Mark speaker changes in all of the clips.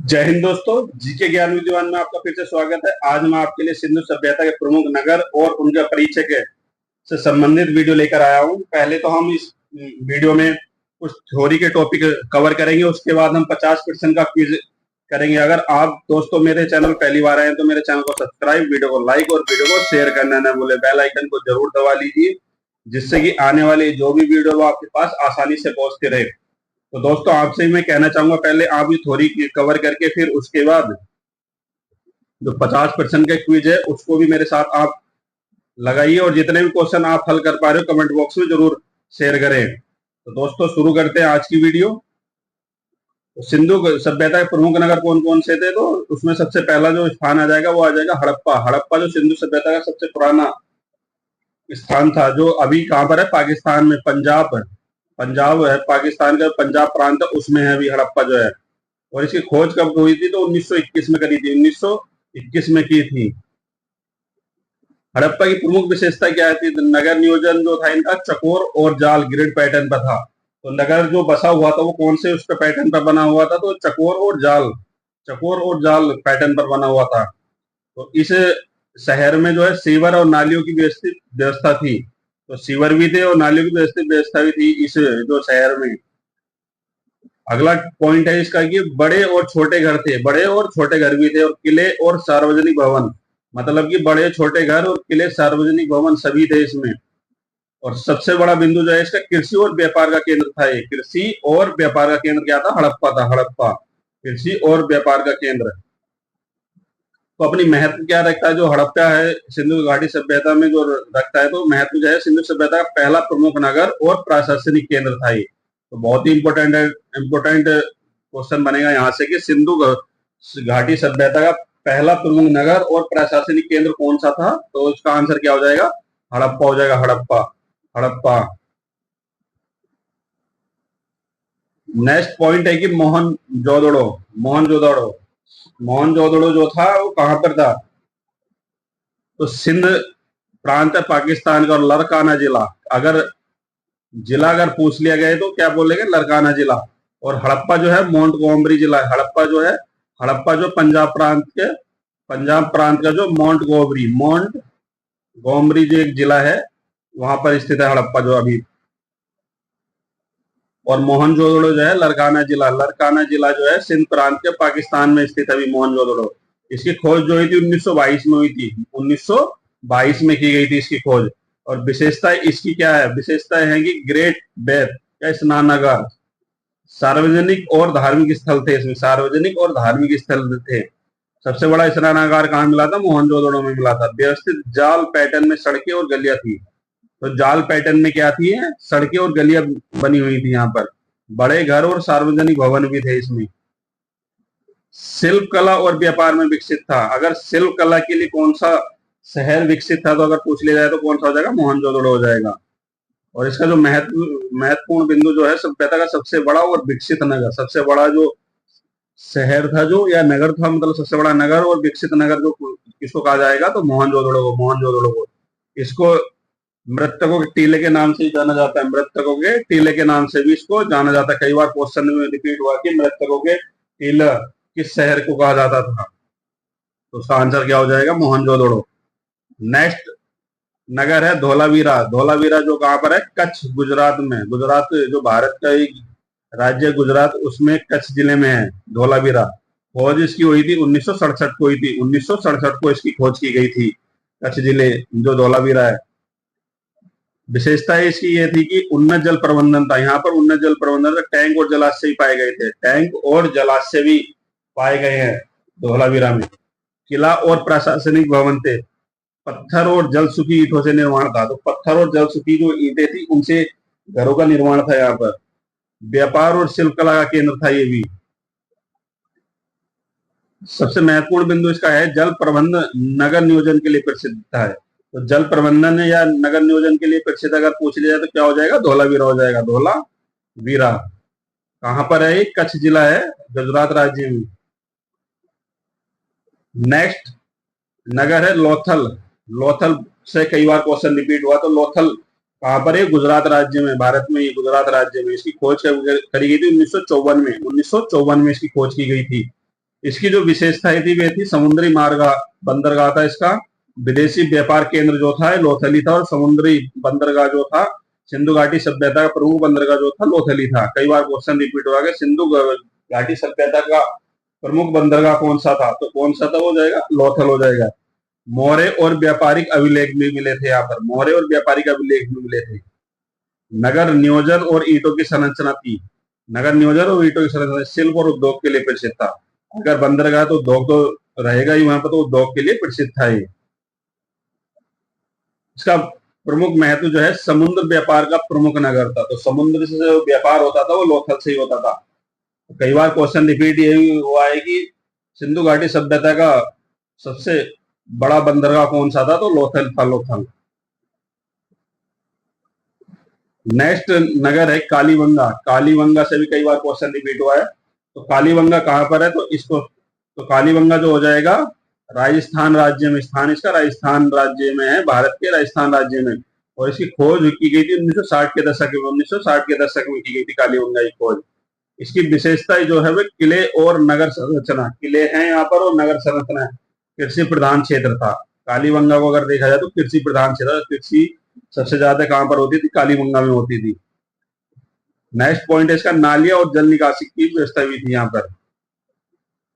Speaker 1: जय हिंद दोस्तों। जीके ज्ञान विद्वान में आपका फिर से स्वागत है। आज मैं आपके लिए सिंधु सभ्यता के प्रमुख नगर और उनका परिचय के से संबंधित वीडियो लेकर आया हूं। पहले तो हम इस वीडियो में कुछ थ्योरी के टॉपिक कवर करेंगे, उसके बाद हम 50% का क्विज करेंगे। अगर आप दोस्तों मेरे चैनल पहली बार आए हैं तो मेरे चैनल को सब्सक्राइब, वीडियो को लाइक और वीडियो को शेयर करना न भूले। बेल आइकन को जरूर दबा लीजिए जिससे कि आने वाली जो भी वीडियो वो आपके पास आसानी से पहुंचते रहे। तो दोस्तों आपसे मैं कहना चाहूंगा, पहले आप ये थ्योरी कवर करके फिर उसके बाद जो 50% का क्विज है उसको भी मेरे साथ आप लगाइए और जितने भी क्वेश्चन आप हल कर पा रहे हो कमेंट बॉक्स में जरूर शेयर करें। तो दोस्तों शुरू करते हैं आज की वीडियो। तो सिंधु सभ्यता के प्रमुख नगर कौन कौन से थे, तो उसमें सबसे पहला जो स्थान आ जाएगा वो आ जाएगा हड़प्पा। हड़प्पा जो सिंधु सभ्यता का सबसे पुराना स्थान था, जो अभी कहाँ पर है, पाकिस्तान में, पंजाब है, पाकिस्तान का पंजाब प्रांत है, उसमें है अभी हड़प्पा जो है। और इसकी खोज कब हुई थी, तो 1921 में करी थी, 1921 में की थी। हड़प्पा की प्रमुख विशेषता क्या थी, नगर नियोजन जो था इनका चकोर और जाल ग्रिड पैटर्न पर था। तो नगर जो बसा हुआ था वो कौन से उसके पैटर्न पर बना हुआ था, तो चकोर और जाल पैटर्न पर बना हुआ था। तो इस शहर में जो है सीवर और नालियों की व्यवस्थित व्यवस्था थी। तो सीवर भी थे और नालियों की व्यवस्थित व्यवस्था भी थी इस जो शहर में। अगला पॉइंट है इसका कि बड़े और छोटे घर थे, बड़े और छोटे घर भी थे, और किले और सार्वजनिक भवन, मतलब कि बड़े छोटे घर और किले सार्वजनिक भवन सभी थे इसमें। और सबसे बड़ा बिंदु जो है इसका कृषि और व्यापार का केंद्र था। ये कृषि और व्यापार का केंद्र क्या था, हड़प्पा था। हड़प्पा कृषि और व्यापार का केंद्र। तो अपनी महत्व क्या रखता है जो हड़प्पा है सिंधु घाटी सभ्यता में जो रखता है, तो महत्व जो है सिंधु सभ्यता का पहला प्रमुख नगर और प्रशासनिक केंद्र था ये। तो बहुत ही इंपोर्टेंट क्वेश्चन बनेगा यहाँ से कि सिंधु घाटी सभ्यता का पहला प्रमुख नगर और प्रशासनिक केंद्र कौन सा था, तो इसका आंसर क्या हो जाएगा, हड़प्पा हो जाएगा। हड़प्पा। नेक्स्ट पॉइंट है कि मोहनजोदड़ो जो था वो कहां पर था, तो सिंध प्रांत है पाकिस्तान का, और लरकाना जिला, अगर पूछ लिया गया तो क्या बोलेंगे, लरकाना जिला। और हड़प्पा जो है मोंटगोमरी जिला है। हड़प्पा जो पंजाब प्रांत का जो मोंटगोमरी जो एक जिला है वहां पर स्थित है हड़प्पा जो अभी। और मोहनजोदड़ो जो है लरकाना जिला जो है सिंध प्रांत के पाकिस्तान में स्थित है अभी मोहनजोदड़ो। इसकी खोज जो हुई थी 1922 में हुई थी, 1922 में की गई थी इसकी खोज। और विशेषता इसकी क्या है, विशेषता है कि ग्रेट बेथ या स्नानागार, सार्वजनिक और धार्मिक स्थल थे इसमें, सार्वजनिक और धार्मिक स्थल थे। सबसे बड़ा स्नानागार कहाँ मिला था, मोहनजोदड़ो में मिला था। व्यवस्थित जाल पैटर्न में सड़कें और गलियां थी। तो जाल पैटर्न में क्या थी, सड़कें और गलियां बनी हुई थी यहाँ पर। बड़े घर और सार्वजनिक भवन भी थे इसमें। शिल्प कला और व्यापार में विकसित था। अगर शिल्प कला के लिए कौन सा शहर विकसित था, तो अगर पूछ लिया जाए तो कौन सा हो जाएगा, मोहनजोदड़ो हो जाएगा। और इसका जो महत्वपूर्ण बिंदु जो है सभ्यता का सबसे बड़ा और विकसित नगर, सबसे बड़ा जो शहर था जो या नगर था, मतलब सबसे बड़ा नगर और विकसित नगर जो किसको कहा जाएगा, तो मोहनजोदड़ो को। इसको मृतकों के टीले के नाम से जाना जाता है, मृतकों के टीले के नाम से भी इसको जाना जाता है। कई बार क्वेश्चन में रिपीट हुआ कि मृतकों के टीला किस शहर को कहा जाता था, तो उसका आंसर क्या हो जाएगा, मोहनजोदड़ो। नेक्स्ट नगर है धोलावीरा जो कहां पर है, कच्छ, गुजरात में। गुजरात जो भारत का एक राज्य है गुजरात, उसमें कच्छ जिले में है धोलावीरा। खोज इसकी हुई थी 1967 को हुई थी, 1967 को इसकी खोज की गई थी, कच्छ जिले जो धोलावीरा है। विशेषता इसकी ये थी कि उन्नत जल प्रबंधन था यहाँ पर, उन्नत जल प्रबंधन, टैंक और जलाशय भी पाए गए थे, टैंक और जलाशय भी पाए गए हैं धोलावीरा में। किला और प्रशासनिक भवन थे। पत्थर और जल सुखी ईंटों से निर्माण था। तो पत्थर और जल सुखी जो ईंटें थी उनसे घरों का निर्माण था यहाँ पर। व्यापार और शिल्प कला का केंद्र था ये भी। सबसे महत्वपूर्ण बिंदु इसका है जल प्रबंधन नगर नियोजन के लिए प्रसिद्ध है। तो जल प्रबंधन या नगर नियोजन के लिए प्रसिद्ध अगर पूछ लिया जाए तो क्या हो जाएगा, धोलावीरा हो जाएगा। धोलावीरा कहां पर है, कच्छ जिला है, गुजरात राज्य में। नेक्स्ट नगर है लोथल से कई बार क्वेश्चन रिपीट हुआ, तो लोथल कहां पर है, गुजरात राज्य में, भारत में, गुजरात राज्य में। इसकी खोज करी गई थी 1954 में इसकी खोज की गई थी। इसकी जो विशेषताएं थी वे थी समुद्री मार्ग, बंदरगाह था इसका, विदेशी व्यापार केंद्र जो था लोथली था, और समुद्री बंदरगाह जो था, सिंधु घाटी सभ्यता का प्रमुख बंदरगाह जो था लोथली था। कई बार क्वेश्चन रिपीट हुआ कि सिंधु घाटी सभ्यता का प्रमुख बंदरगाह कौन सा था, तो कौन सा था, हो जाएगा लोथल हो जाएगा। मौर्य और व्यापारिक अभिलेख भी मिले थे यहाँ पर, मौर्य और व्यापारिक अभिलेख भी मिले थे। नगर नियोजन और ईंटों की संरचना थी, नगर नियोजन और ईंटों की संरचना शिल्प और उद्योग के लिए प्रसिद्ध था। अगर बंदरगाह तो उद्योग तो रहेगा ही वहां पर, तो उद्योग के लिए प्रसिद्ध था ये। इसका प्रमुख महत्व जो है समुद्र व्यापार का प्रमुख नगर था, तो समुद्र से जो व्यापार होता था वो लोथल से ही होता था। तो कई बार क्वेश्चन रिपीट ये हुआ है कि सिंधु घाटी सभ्यता का सबसे बड़ा बंदरगाह कौन सा था, तो लोथल था, लोथल। नेक्स्ट नगर है कालीबंगा, कालीबंगा से भी कई बार क्वेश्चन रिपीट हुआ है। तो कालीबंगा कहां पर है, तो इसको, तो कालीबंगा जो हो जाएगा राजस्थान राज्य में, स्थान इसका राजस्थान राज्य में है, भारत के राजस्थान राज्य में। और इसकी खोज की गई थी 1960 के दशक में, 1960 के दशक में की गई थी कालीबंगा की खोज। इसकी विशेषता जो है वो किले और नगर संरचना, किले हैं यहाँ पर और नगर संरचना है। कृषि प्रधान क्षेत्र था कालीबंगा को, अगर देखा जाए तो कृषि प्रधान क्षेत्र, कृषि सबसे ज्यादा कहां पर होती थी, कालीबंगा में होती थी। नेक्स्ट पॉइंट है इसका नालिया और जल निकासी की व्यवस्था भी थी यहाँ पर।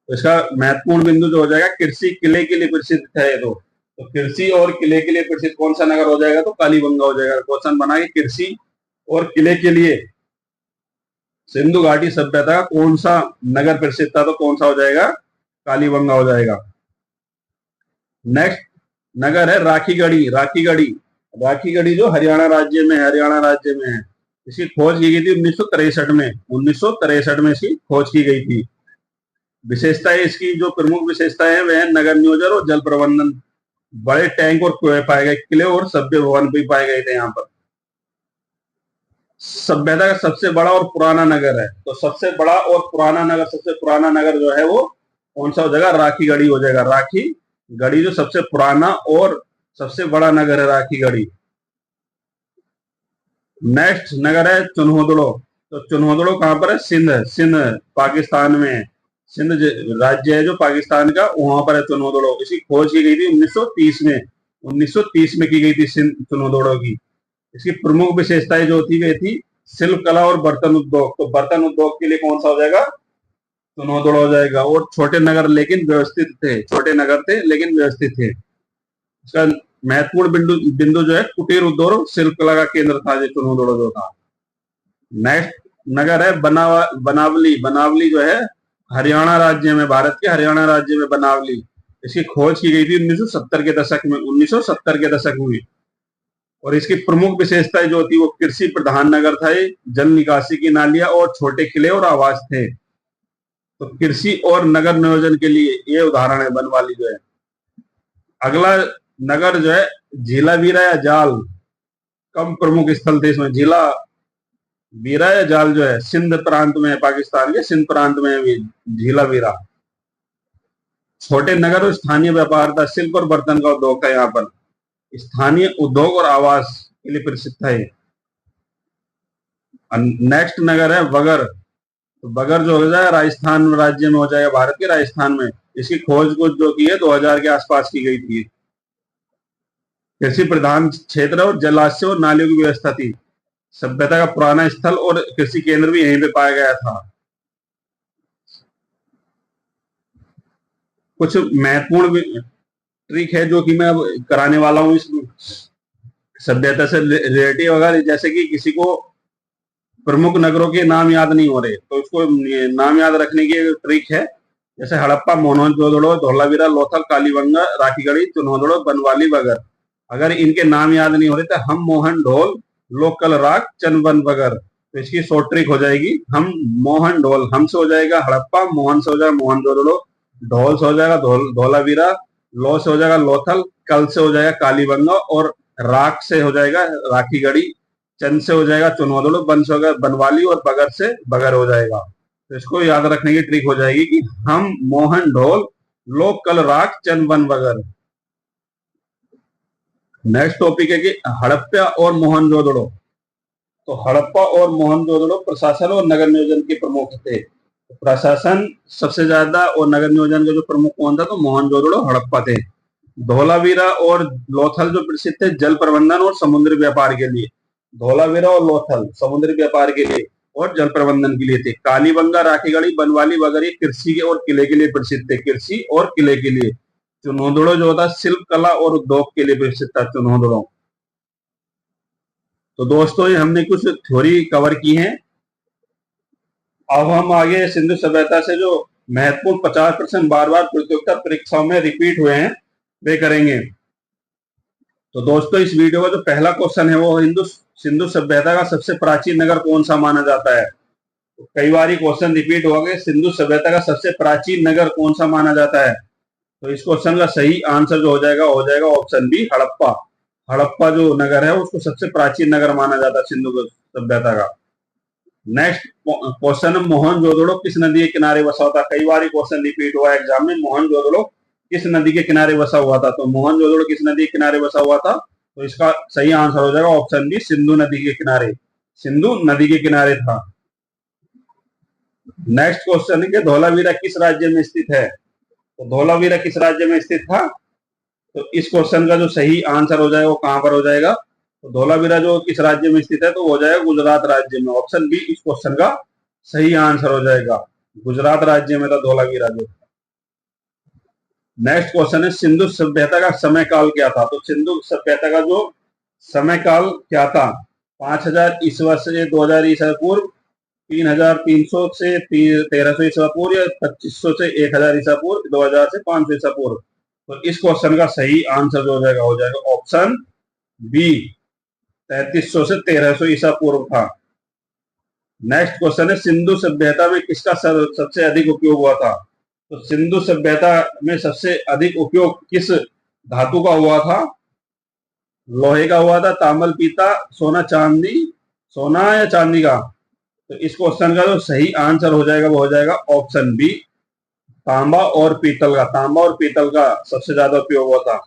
Speaker 1: तो इसका महत्वपूर्ण बिंदु जो हो जाएगा कृषि किले के लिए प्रसिद्ध है, तो कृषि और किले के लिए प्रसिद्ध कौन सा नगर हो जाएगा, तो कालीबंगा हो जाएगा। क्वेश्चन बना कि कृषि और किले के लिए सिंधु घाटी सभ्यता का कौन सा नगर प्रसिद्ध था, तो कौन सा हो जाएगा, कालीबंगा हो जाएगा। नेक्स्ट नगर है राखीगढ़ी, राखीगढ़ी, राखीगढ़ी जो हरियाणा राज्य में है, हरियाणा राज्य में है। इसकी खोज की गई थी 1963 में, 1963 में इसकी खोज की गई थी। विशेषताएं, इसकी जो प्रमुख विशेषताएं हैं वह नगर नियोजन और जल प्रबंधन, बड़े टैंक और कुएं पाए गए, किले और सभ्य भवन भी पाए गए थे यहाँ पर। सभ्यता का सबसे बड़ा और पुराना नगर है, तो सबसे बड़ा और पुराना नगर, सबसे पुराना नगर जो है वो कौन सा हो जाएगा, राखीगढ़ी हो जाएगा। राखीगढ़ी जो सबसे पुराना और सबसे बड़ा नगर है, राखीगढ़ी। नेक्स्ट नगर है चुन्होदड़ो, तो चुन्होदड़ो कहां पर है, सिंध, सिंध पाकिस्तान में है, सिंध राज्य है जो पाकिस्तान का, वहां पर है चुन्होदड़ो। इसकी खोज की गई थी 1930 में, 1930 में की गई थी सिंध चुन्होदड़ो की। इसकी प्रमुख विशेषताएं जो थी वे थी शिल्प कला और बर्तन उद्योग, तो बर्तन उद्योग के लिए कौन सा हो जाएगा, चुन्होदड़ो हो जाएगा। और छोटे नगर लेकिन व्यवस्थित थे, छोटे नगर थे लेकिन व्यवस्थित थे। इसका महत्वपूर्ण बिंदु बिंदु जो है कुटीर उद्योग और शिल्प कला का केंद्र था जो चुन्होदड़ो जो था। नेक्स्ट नगर है बनावली, बनावली जो है हरियाणा राज्य में, भारत के हरियाणा राज्य में बनावली। इसकी खोज की गई थी 1970 के दशक में, 1970 के दशक में। और इसकी प्रमुख विशेषताएं जो थी वो कृषि प्रधान नगर था, जल निकासी की नालियां और छोटे किले और आवास थे। तो कृषि और नगर नियोजन के लिए ये उदाहरण है बनवाली जो है। अगला नगर जो है झीला वीरा या जाल, कम प्रमुख स्थल थे इसमें। झीला वीरा या जाल जो है सिंध प्रांत में है, पाकिस्तान के सिंध प्रांत में है झीला वीरा। छोटे नगर और स्थानीय व्यापार था, शिल्प और बर्तन का उद्योग था यहाँ पर, स्थानीय उद्योग और आवास के लिए प्रसिद्ध है। नेक्स्ट नगर है बगर, तो बगर जो हो जाएगा राजस्थान राज्य में हो जाएगा, भारत के राजस्थान में। इसकी खोज को जो की है 2000 के आसपास की गई थी। कृषि प्रधान क्षेत्र और जलाशय और नालियों की व्यवस्था थी, सभ्यता का पुराना स्थल और कृषि केंद्र भी यहीं पे पाया गया था। कुछ महत्वपूर्ण ट्रिक है जो कि मैं अब कराने वाला हूं इस सभ्यता से रिलेटिव। अगर जैसे कि किसी को प्रमुख नगरों के नाम याद नहीं हो रहे तो उसको नाम याद रखने की ट्रिक है, जैसे हड़प्पा, मोहनजोदड़ो, धोलावीरा, लोथल, कालीबंगा, राखीगढ़ी, चुन्होदड़ो, बनवाली, बगर। अगर इनके नाम याद नहीं हो रहे तो हम, मोहन, ढोल, लोकल, राग, चनबन, बगर। तो इसकी शॉर्ट ट्रिक हो जाएगी हम, मोहन, ढोल, हम से हो जाएगा हड़प्पा, मोहन से हो जाएगा मोहनजोदड़ो, ढोल से हो जाएगा धोलावीरा, लो से हो जाएगा लोथल, कल से हो जाएगा कालीबंगा, और राग से हो जाएगा राखीगढ़ी, चंद से हो जाएगा चुन्होदड़ो, बन से होगा बनवाली, और बगर से बगर हो जाएगा। तो इसको याद रखने की ट्रिक हो जाएगी कि हम, मोहन, ढोल, लोक, कल, राग, चंद, बन, बगर। नेक्स्ट टॉपिक है कि हड़प्पा और मोहनजोदड़ो। तो हड़प्पा और मोहनजोदड़ो प्रशासन और नगर नियोजन के प्रमुख थे। प्रशासन सबसे ज्यादा और नगर नियोजन का जो प्रमुख कौन था, तो मोहनजोदड़ो हड़प्पा थे। धोलावीरा और लोथल जो प्रसिद्ध थे जल प्रबंधन और समुद्री व्यापार के लिए। धोलावीरा और लोथल समुद्री व्यापार के लिए और जल प्रबंधन के लिए थे। कालीबंगा, राखीगढ़ी, बनवाली वगैरह कृषि के और किले के लिए प्रसिद्ध थे, कृषि और किले के लिए। चुनौदड़ो जो था शिल्प कला और उद्योग के लिए प्रसिद्ध था चुनौदड़ो। तो दोस्तों ये हमने कुछ थ्योरी कवर की है। अब हम आगे सिंधु सभ्यता से जो महत्वपूर्ण 50% बार बार प्रतियोगिता परीक्षाओं में रिपीट हुए हैं वे करेंगे। तो दोस्तों इस वीडियो का जो पहला क्वेश्चन है वो सिंधु सभ्यता का सबसे प्राचीन नगर कौन सा माना जाता है। तो कई बार क्वेश्चन रिपीट हो गए, सिंधु सभ्यता का सबसे प्राचीन नगर कौन सा माना जाता है। तो इस क्वेश्चन का सही आंसर जो हो जाएगा ऑप्शन बी, हड़प्पा। हड़प्पा जो नगर है उसको सबसे प्राचीन नगर माना जाता है सिंधु सभ्यता का। नेक्स्ट क्वेश्चन, मोहनजोदड़ो किस नदी के किनारे बसा हुआ था। कई बार क्वेश्चन रिपीट हुआ एग्जाम में, मोहनजोदड़ो किस नदी के किनारे बसा हुआ था। तो मोहनजोदड़ो किस नदी के किनारे बसा हुआ था, तो इसका सही आंसर हो जाएगा ऑप्शन बी, सिंधु नदी के किनारे। सिंधु नदी के किनारे था। नेक्स्ट क्वेश्चन है कि धोलावीरा किस राज्य में स्थित है। तो धोलावीरा किस राज्य में स्थित था, तो इस क्वेश्चन का जो सही आंसर हो जाएगा वो कहां पर हो जाएगा, तो धोलावीरा जो किस राज्य में स्थित है, तो हो जाएगा गुजरात राज्य में। ऑप्शन बी इस क्वेश्चन का सही आंसर हो जाएगा, गुजरात राज्य में था धोलावीरा जो। नेक्स्ट क्वेश्चन है, सिंधु सभ्यता का समय काल क्या था। तो सिंधु सभ्यता का जो समय काल क्या था, 5000 ईस्वी से 2000 ईसा पूर्व, 3300 से 1300 ईसा पूर्व, या 2500 से 1000 ईसा पूर्व, 2000 से 500 ईसा पूर्व। तो इस क्वेश्चन का सही आंसर जो हो जाएगा ऑप्शन बी, 3300 से 1300 ईसा पूर्व था। नेक्स्ट क्वेश्चन है, सिंधु सभ्यता में किसका सबसे अधिक उपयोग हुआ था। तो सिंधु सभ्यता में सबसे अधिक उपयोग किस धातु का हुआ था, लोहे का हुआ था, तांबल, पीता, सोना, चांदी, सोना या चांदी का। तो इस क्वेश्चन का जो सही आंसर हो जाएगा वो हो जाएगा ऑप्शन बी, तांबा और पीतल का। तांबा और पीतल का सबसे ज्यादा उपयोग हुआ था।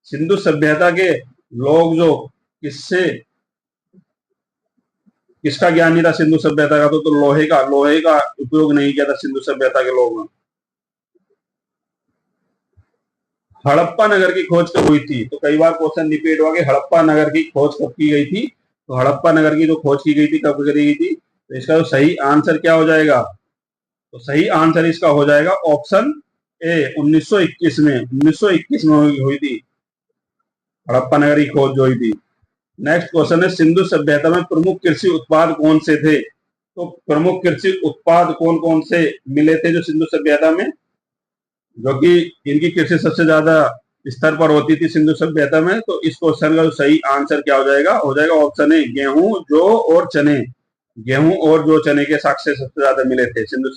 Speaker 1: सिंधु सभ्यता के लोग जो किसका ज्ञान नहीं था सिंधु सभ्यता का, तो लोहे का उपयोग नहीं किया था सिंधु सभ्यता के लोगों ने। हड़प्पा नगर की खोज कब हुई थी। तो कई बार क्वेश्चन रिपीट हुआ कि हड़प्पा नगर की खोज कब की गई थी। तो हड़प्पा नगर की जो खोज की गई थी कब करी गई थी, तो इसका जो सही आंसर क्या हो जाएगा, तो सही आंसर इसका हो जाएगा ऑप्शन ए, 1921 में। 1921 में हुई थी हड़प्पा नगर की खोज जो हुई थी। नेक्स्ट क्वेश्चन है, सिंधु सभ्यता में प्रमुख कृषि उत्पाद कौन से थे। तो प्रमुख कृषि उत्पाद कौन कौन से मिले थे जो सिंधु सभ्यता में, जो कि इनकी कृषि सबसे ज्यादा स्तर पर होती थी सिंधु सभ्यता में। तो इस क्वेश्चन का सही आंसर क्या हो जाएगा ऑप्शन ए, गेहूं, जौ और चने। गेहूं और जौ, चने के साक्ष्य सबसे ज्यादा मिले थे सिंधु